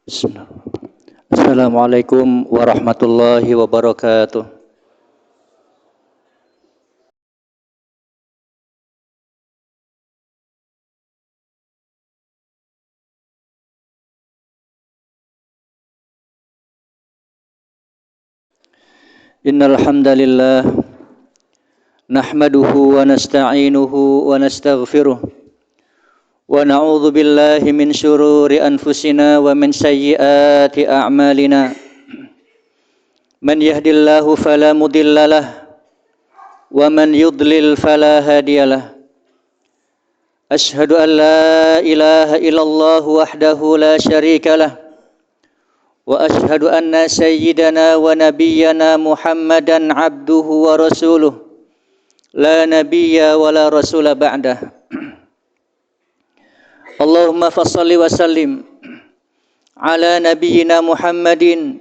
Bismillah. Assalamualaikum warahmatullahi wabarakatuh. Innal hamdalillah nahmaduhu wa nasta'inuhu wa nastaghfiruh wa na'udzu billahi min syururi anfusina wa min sayyiati a'malina. Man yahdihillahu fala mudhillalah wa man yudlil fala hadiyalah. Ashhadu an la ilaha illallah wahdahu la syarikalah wa ashhadu anna sayyidana wa nabiyyana Muhammadan abduhu wa rasuluh la nabiyya wa la rasula ba'dah. Allahumma fassalli wa sallim ala nabiyyina Muhammadin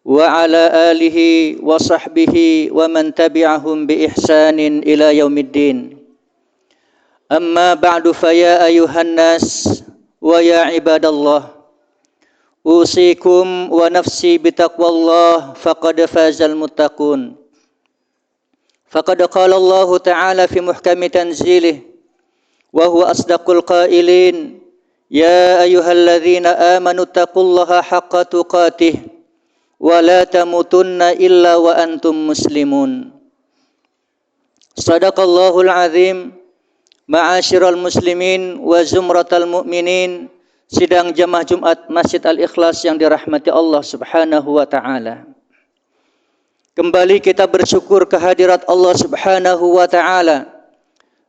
wa ala alihi wa sahbihi wa man tabi'ahum bi ihsanin ila yaumiddin. Amma ba'du fa ya ayuhan nas wa ya ibadallah, usikum wa nafsi bitaqwallah faqad fazal muttaqun. Faqad qala Allah ta'ala fi muhkami tanzilih wa huwa asdaqul qailin, ya ayyuhalladzina amanu taqullaha haqqa tuqatih wa la tamutunna illa wa antum muslimun. Sadaqallahul azim. Ma'asyiral muslimin wa zumratal mu'minin, sidang jamaah Jumat Masjid Al-Ikhlas yang dirahmati Allah Subhanahu wa taala. Kembali kita bersyukur kehadirat Allah Subhanahu wa taala,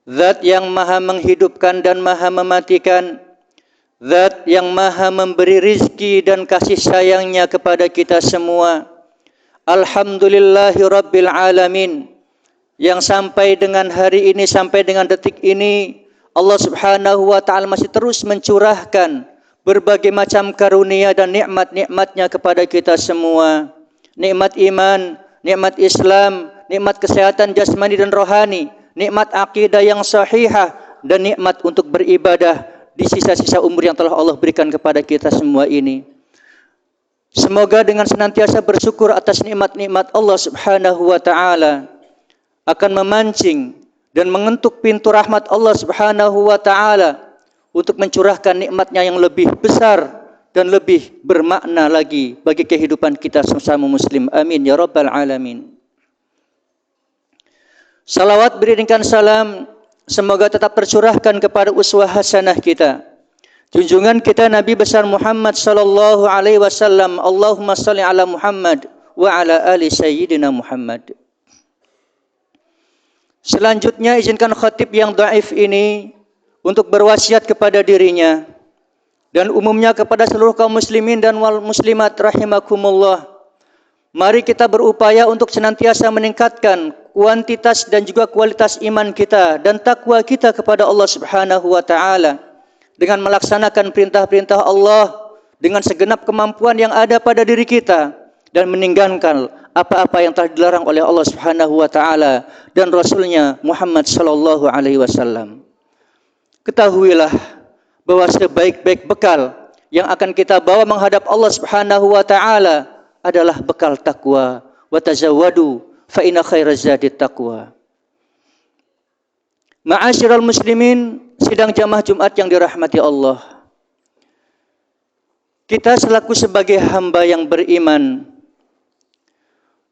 Zat yang maha menghidupkan dan maha mematikan, Zat yang maha memberi rizki dan kasih sayangnya kepada kita semua. Alhamdulillahi Rabbil Alamin, yang sampai dengan hari ini, sampai dengan detik ini, Allah Subhanahu wa ta'ala masih terus mencurahkan berbagai macam karunia dan nikmat-nikmatnya kepada kita semua. Nikmat iman, nikmat Islam, nikmat kesehatan jasmani dan rohani, nikmat akidah yang sahihah, dan nikmat untuk beribadah di sisa-sisa umur yang telah Allah berikan kepada kita semua ini. Semoga dengan senantiasa bersyukur atas nikmat-nikmat Allah Subhanahu wa ta'ala akan memancing dan mengetuk pintu rahmat Allah Subhanahu wa ta'ala untuk mencurahkan nikmatnya yang lebih besar dan lebih bermakna lagi bagi kehidupan kita sesama muslim. Amin ya rabbal alamin. Salawat beriringkan salam semoga tetap tercurahkan kepada uswah hasanah kita, junjungan kita Nabi besar Muhammad sallallahu alaihi wasallam. Allahumma shalli ala Muhammad wa ala ali sayyidina Muhammad. Selanjutnya izinkan khatib yang dhaif ini untuk berwasiat kepada dirinya dan umumnya kepada seluruh kaum muslimin dan wal muslimat rahimakumullah. Mari kita berupaya untuk senantiasa meningkatkan kuantitas dan juga kualitas iman kita dan takwa kita kepada Allah Subhanahu wa taala dengan melaksanakan perintah-perintah Allah dengan segenap kemampuan yang ada pada diri kita dan meninggalkan apa-apa yang telah dilarang oleh Allah Subhanahu wa taala dan Rasulnya Muhammad sallallahu alaihi wasallam. Ketahuilah bahwa sebaik-baik bekal yang akan kita bawa menghadap Allah Subhanahu wa taala adalah bekal takwa. Wa tazawwadu fa inna khairaz zadi taqwa. Ma'asyiral muslimin, sidang jamaah Jumat yang dirahmati Allah. Kita selaku sebagai hamba yang beriman,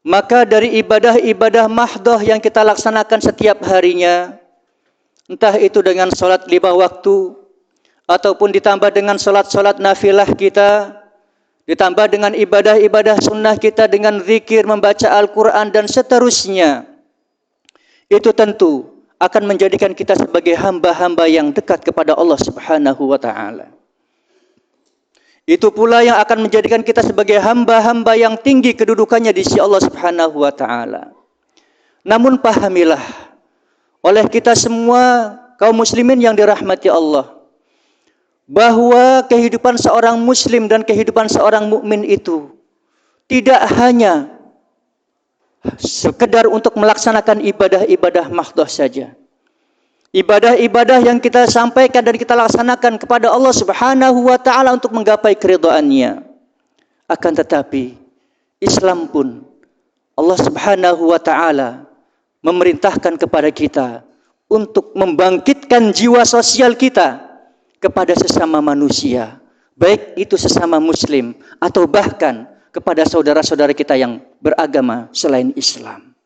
maka dari ibadah-ibadah mahdoh yang kita laksanakan setiap harinya, entah itu dengan sholat 5 waktu, ataupun ditambah dengan sholat-sholat nafilah kita, ditambah dengan ibadah-ibadah sunnah kita dengan zikir, membaca Al-Quran, dan seterusnya, itu tentu akan menjadikan kita sebagai hamba-hamba yang dekat kepada Allah Subhanahu wa ta'ala. Itu pula yang akan menjadikan kita sebagai hamba-hamba yang tinggi kedudukannya di sisi Allah Subhanahu wa ta'ala. Namun pahamilah, oleh kita semua kaum muslimin yang dirahmati Allah, bahwa kehidupan seorang muslim dan kehidupan seorang mukmin itu tidak hanya sekedar untuk melaksanakan ibadah-ibadah mahdoh saja. Ibadah-ibadah yang kita sampaikan dan kita laksanakan kepada Allah Subhanahu wa ta'ala untuk menggapai keridhaannya. Akan tetapi Islam pun Allah Subhanahu wa taala memerintahkan kepada kita untuk membangkitkan jiwa sosial kita kepada sesama manusia, baik itu sesama muslim atau bahkan kepada saudara-saudara kita yang beragama selain Islam.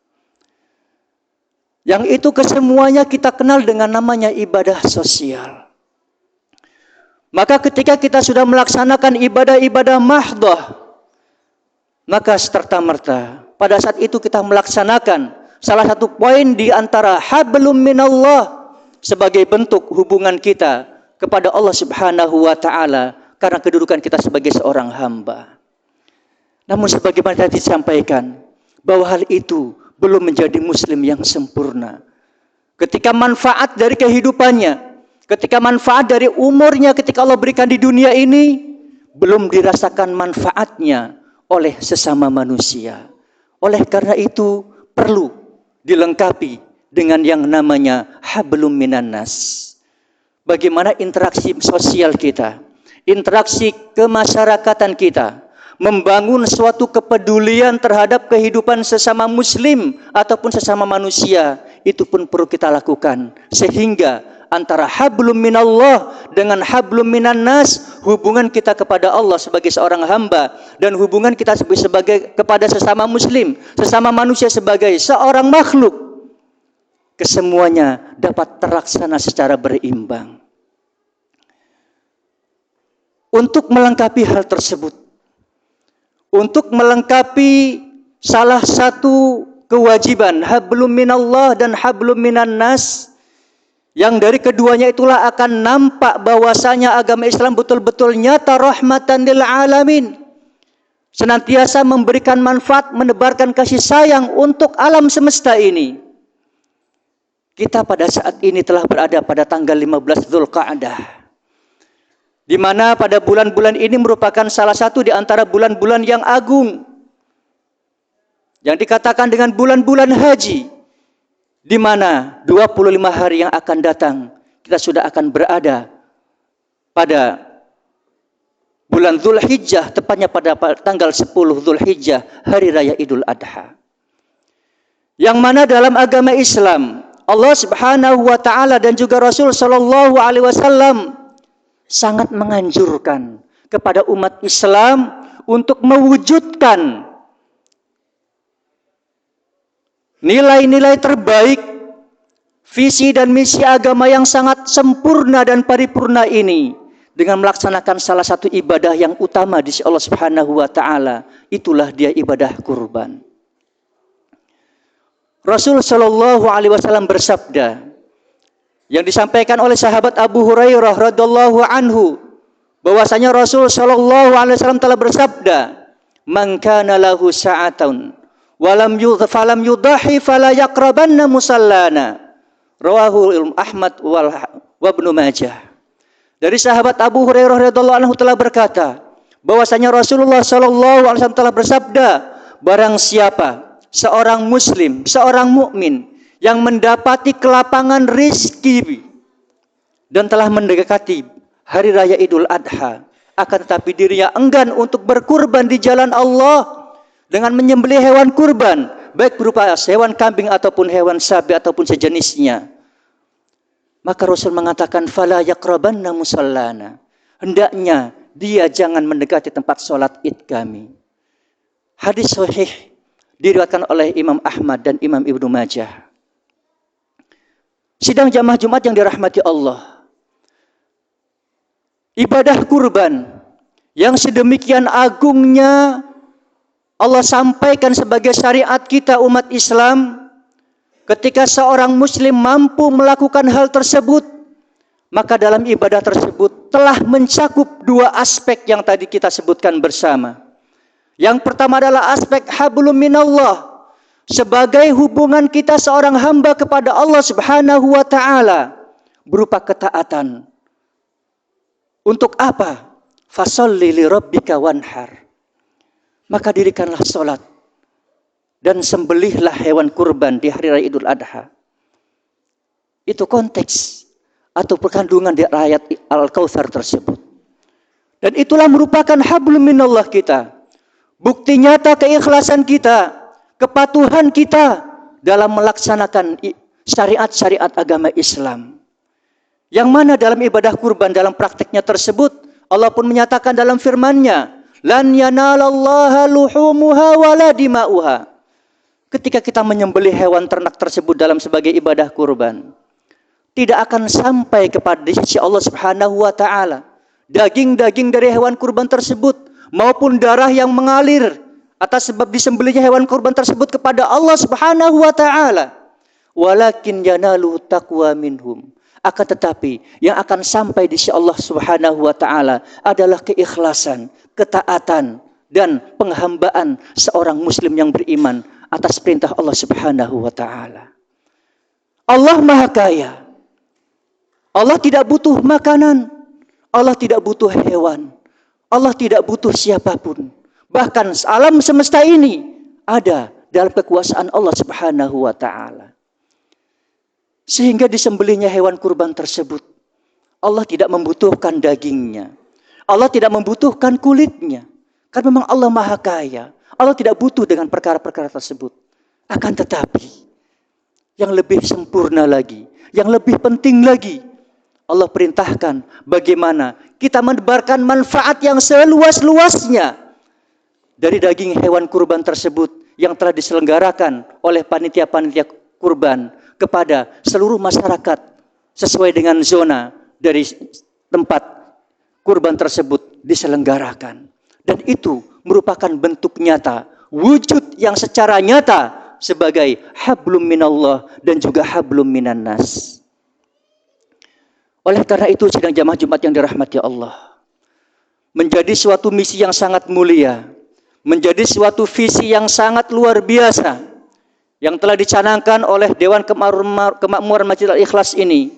Yang itu kesemuanya kita kenal dengan namanya ibadah sosial. Maka ketika kita sudah melaksanakan ibadah-ibadah mahdhah, maka serta-merta pada saat itu kita melaksanakan salah satu poin di antara hablum minallah sebagai bentuk hubungan kita kepada Allah Subhanahu wa taala karena kedudukan kita sebagai seorang hamba. Namun sebagaimana tadi disampaikan bahwa hal itu belum menjadi muslim yang sempurna. Ketika manfaat dari kehidupannya, ketika manfaat dari umurnya ketika Allah berikan di dunia ini belum dirasakan manfaatnya oleh sesama manusia. Oleh karena itu perlu dilengkapi dengan yang namanya hablum minan nas. Bagaimana interaksi sosial kita, interaksi kemasyarakatan kita, membangun suatu kepedulian terhadap kehidupan sesama muslim ataupun sesama manusia, itu pun perlu kita lakukan. Sehingga antara hablum minallah dengan hablum minan nas, hubungan kita kepada Allah sebagai seorang hamba dan hubungan kita sebagai kepada sesama muslim, sesama manusia sebagai seorang makhluk, kesemuanya dapat terlaksana secara berimbang. Untuk melengkapi hal tersebut, untuk melengkapi salah satu kewajiban hablum minallah dan hablum minan nas, yang dari keduanya itulah akan nampak bahwasanya agama Islam betul-betul nyata rahmatan lil alamin, senantiasa memberikan manfaat, menebarkan kasih sayang untuk alam semesta ini. Kita pada saat ini telah berada pada tanggal 15 Dzulqa'dah, di mana pada bulan-bulan ini merupakan salah satu di antara bulan-bulan yang agung, yang dikatakan dengan bulan-bulan haji, di mana 25 hari yang akan datang kita sudah akan berada pada bulan Dzulhijjah, tepatnya pada tanggal 10 Dzulhijjah, hari raya Idul Adha. Yang mana dalam agama Islam Allah Subhanahu wa taala dan juga Rasul sallallahu alaihi wasallam sangat menganjurkan kepada umat Islam untuk mewujudkan nilai-nilai terbaik, visi dan misi agama yang sangat sempurna dan paripurna ini dengan melaksanakan salah satu ibadah yang utama di sisi Allah Subhanahu wa taala, itulah dia ibadah kurban. Rasul sallallahu alaihi wasallam bersabda, yang disampaikan oleh sahabat Abu Hurairah radhiyallahu anhu, bahwasanya Rasul sallallahu alaihi wasallam telah bersabda, "Man kana lahu sa'atun walam yudahi fala yaqrabanna musallana." Rawahu Ahmad wa Ibnu Majah. Dari sahabat Abu Hurairah radhiyallahu anhu telah berkata, bahwasanya Rasulullah sallallahu alaihi wasallam telah bersabda, barang siapa seorang muslim, seorang mukmin yang mendapati kelapangan rizki dan telah mendekati hari raya Idul Adha, akan tetapi dirinya enggan untuk berkurban di jalan Allah dengan menyembelih hewan kurban, baik berupa hewan kambing ataupun hewan sapi ataupun sejenisnya, maka Rasul mengatakan fala yaqrabanna musallana, hendaknya dia jangan mendekati tempat sholat id kami. Hadis sahih diriwayatkan oleh Imam Ahmad dan Imam Ibnu Majah. Sidang jamaah Jumat yang dirahmati Allah, ibadah kurban yang sedemikian agungnya Allah sampaikan sebagai syariat kita umat Islam, ketika seorang muslim mampu melakukan hal tersebut, maka dalam ibadah tersebut telah mencakup dua aspek yang tadi kita sebutkan bersama. Yang pertama adalah aspek hablum minallah, sebagai hubungan kita seorang hamba kepada Allah Subhanahu wa taala berupa ketaatan. Untuk apa? Fasholli li rabbika wanhar. Maka dirikanlah salat dan sembelihlah hewan kurban di hari raya Idul Adha. Itu konteks atau perkandungan di ayat Al-Kautsar tersebut. Dan itulah merupakan hablum minallah kita, bukti nyata keikhlasan kita, kepatuhan kita dalam melaksanakan syariat-syariat agama Islam. Yang mana dalam ibadah kurban, dalam praktiknya tersebut, Allah pun menyatakan dalam firman-Nya, lan yanalallaha luhumuha wala dima'uha. Ketika kita menyembelih hewan ternak tersebut dalam sebagai ibadah kurban, tidak akan sampai kepada sisi Allah Subhanahu wa taala daging-daging dari hewan kurban tersebut maupun darah yang mengalir atas sebab disembelihnya hewan kurban tersebut kepada Allah Subhanahu wa taala. Walakin yanalu taqwa minhum. Akan tetapi yang akan sampai di sisi Allah Subhanahu wa taala adalah keikhlasan, ketaatan dan penghambaan seorang muslim yang beriman atas perintah Allah Subhanahu wa taala. Allah Maha Kaya. Allah tidak butuh makanan. Allah tidak butuh hewan. Allah tidak butuh siapapun. Bahkan alam semesta ini ada dalam kekuasaan Allah Subhanahu wa taala. Sehingga disembelihnya hewan kurban tersebut, Allah tidak membutuhkan dagingnya. Allah tidak membutuhkan kulitnya. Karena memang Allah Maha Kaya. Allah tidak butuh dengan perkara-perkara tersebut. Akan tetapi, yang lebih sempurna lagi, yang lebih penting lagi, Allah perintahkan bagaimana kita menebarkan manfaat yang seluas-luasnya dari daging hewan kurban tersebut yang telah diselenggarakan oleh panitia-panitia kurban kepada seluruh masyarakat sesuai dengan zona dari tempat kurban tersebut diselenggarakan. Dan itu merupakan bentuk nyata, wujud yang secara nyata sebagai hablum minallah dan juga hablum minan nas. Oleh karena itu sidang jamaah Jumat yang dirahmati Allah, menjadi suatu misi yang sangat mulia, menjadi suatu visi yang sangat luar biasa yang telah dicanangkan oleh Dewan Kemakmuran Masjid Al-Ikhlas ini,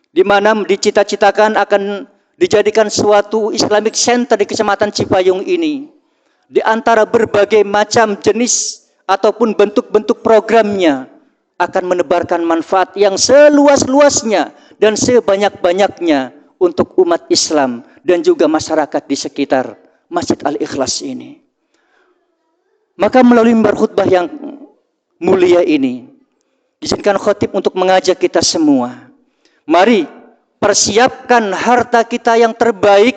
di mana dicita-citakan akan dijadikan suatu Islamic Center di Kecamatan Cipayung ini. Di antara berbagai macam jenis ataupun bentuk-bentuk programnya akan menebarkan manfaat yang seluas-luasnya dan sebanyak-banyaknya untuk umat Islam dan juga masyarakat di sekitar Masjid Al-Ikhlas ini. Maka melalui mimbar khutbah yang mulia ini, izinkan khatib untuk mengajak kita semua. Mari persiapkan harta kita yang terbaik,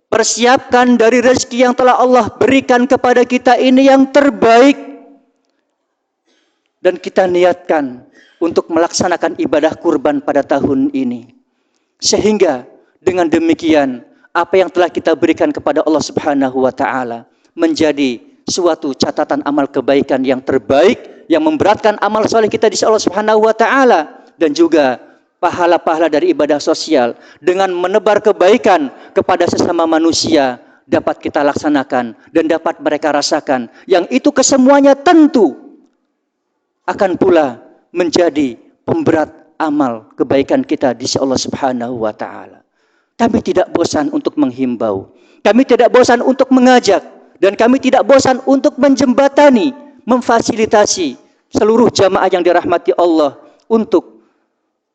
persiapkan dari rezeki yang telah Allah berikan kepada kita ini yang terbaik, dan kita niatkan untuk melaksanakan ibadah kurban pada tahun ini. Sehingga dengan demikian apa yang telah kita berikan kepada Allah Subhanahu wa taala menjadi suatu catatan amal kebaikan yang terbaik yang memberatkan amal soleh kita di sisi Allah Subhanahu wa taala, dan juga pahala-pahala dari ibadah sosial dengan menebar kebaikan kepada sesama manusia dapat kita laksanakan dan dapat mereka rasakan, yang itu kesemuanya tentu akan pula menjadi pemberat amal kebaikan kita di sisi Allah Subhanahu wa taala. Kami tidak bosan untuk menghimbau, kami tidak bosan untuk mengajak, dan kami tidak bosan untuk menjembatani, memfasilitasi seluruh jamaah yang dirahmati Allah untuk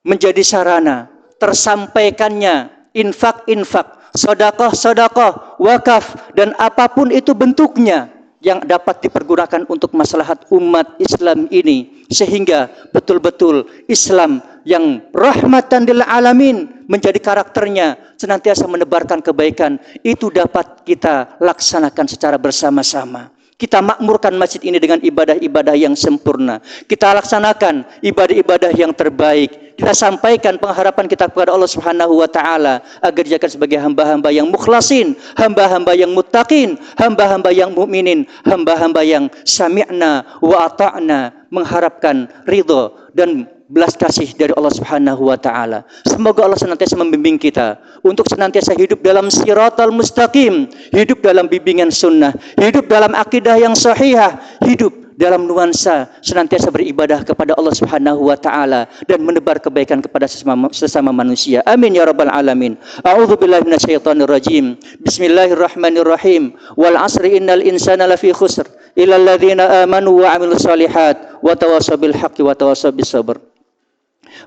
menjadi sarana tersampaikannya infak-infak, sedekah-sedekah, wakaf, dan apapun itu bentuknya yang dapat dipergunakan untuk maslahat umat Islam ini, sehingga betul-betul Islam yang rahmatan lil alamin menjadi karakternya senantiasa menebarkan kebaikan itu dapat kita laksanakan secara bersama-sama. Kita makmurkan masjid ini dengan ibadah-ibadah yang sempurna. Kita laksanakan ibadah-ibadah yang terbaik. Kita sampaikan pengharapan kita kepada Allah Subhanahu wa taala agar dijadikan sebagai hamba-hamba yang mukhlasin, hamba-hamba yang muttaqin, hamba-hamba yang mukminin, hamba-hamba yang sami'na wa ata'na, mengharapkan ridha dan belas kasih dari Allah Subhanahu wa taala. Semoga Allah senantiasa membimbing kita untuk senantiasa hidup dalam siratal mustaqim, hidup dalam bimbingan sunnah, hidup dalam akidah yang sahihah, hidup dalam nuansa senantiasa beribadah kepada Allah Subhanahu wa taala dan menebar kebaikan kepada sesama manusia. Amin ya rabbal alamin. A'udzubillahi minasyaitonir rajim. Bismillahirrahmanirrahim. Wal 'asri innal insana lafi khusr illal ladzina amanu wa 'amilus shalihat wa tawassaw bil haqqi wa tawassaw bis sabr.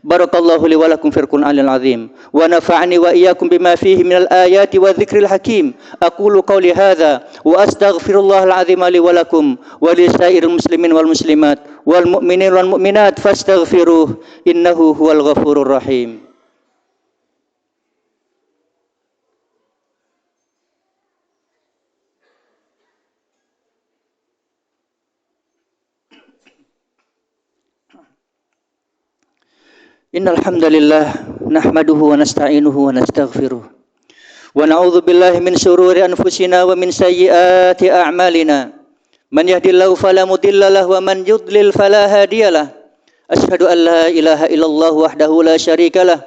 Barakallahu li wa lakum fil Qur'anil azim wa nafa'ani wa iyyakum bima fihi minal ayati wa dzikril hakim. Aqulu qawli hadza wa astaghfirullahal azim li wa lakum wa li sairil muslimin wal muslimat wal mu'minin wal mu'minat fastaghfiruh innahu huwal ghafurur rahim. Innal hamdalillah nahmaduhu wa nasta'inuhu wa nastaghfiruh wa na'udzu billahi min shururi anfusina wa min sayyiati a'malina. Man yahdihillahu fala mudilla lahu wa man yudlil fala hadiyalah. Asyhadu an la ilaha illallah wahdahu la syarikalah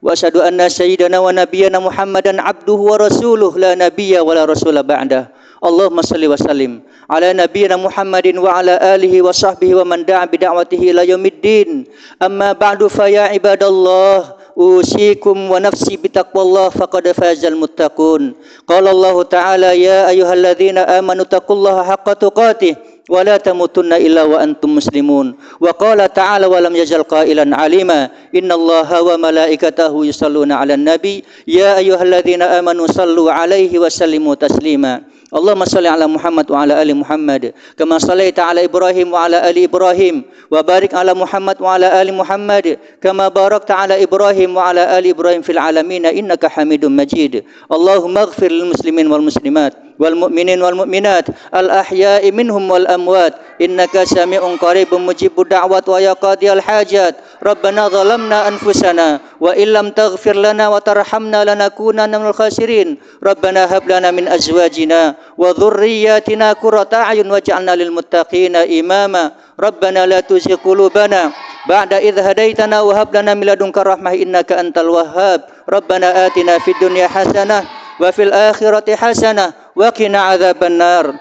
wa asyhadu anna sayyidana wa nabiyyana Muhammadan abduhu wa rasuluh la nabiyya wa la rasula ba'dah. Allahumma salli wa sallim ala nabiyyina Muhammadin wa ala alihi wa sahbihi wa man da'a bi da'watihi ila yaumiddin. Amma ba'du fa ya ibadallah usikum wa nafsi bi taqwallah faqad fazal muttaqun. Qala Allah ta'ala ya ayyuhalladzina amanu taqullaha haqqa tuqatih wa la tamutunna illa wa antum muslimun. Wa qala ta'ala wa lam yazal qailan alima innallaha wa malaikatahu yusalluna 'alan nabi ya ayyuhalladzina amanu sallu 'alaihi wa sallimu taslima. Allahumma salli ala Muhammad wa ala ali Muhammad kama sallaita ala Ibrahim wa ala ali Ibrahim wa barik ala Muhammad wa ala ali Muhammad kama barakta ala Ibrahim wa ala ali Ibrahim fil alamin innaka Hamidum Majid. Allahumma ighfir lil muslimin wal muslimat wal mu'minin wal mu'minat al ahya'i minhum wal amwat innaka sami'un qaribun mujibud da'wat wa ya qadiyal hajat. Rabbana zalamna anfusana wa illam taghfir lana wa tarhamna lanakunanna minal khasirin. Rabbana hab lana min azwajina wa dhurriyyatina qurrata a'yun waj'alna lil muttaqina imama. Rabbana la tuzigh qulubana ba'da idh hadaitana wa hab lana min ladunka rahmah innaka antal wahhab. Rabbana atina fid dunya hasanah wa fil akhirati hasanah wa qina adzabannar.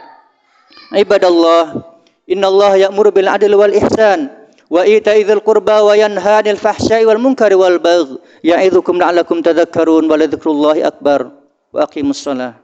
Ibadallah, innallaha ya'muru bil adli wal ihsan wa ita'i dzil qurba wa yanha 'anil fahsya'i wal munkari wal baghi ya'idzukum la'allakum tadhakkarun wa la dzikrullahi akbar. Wa aqimus shalah.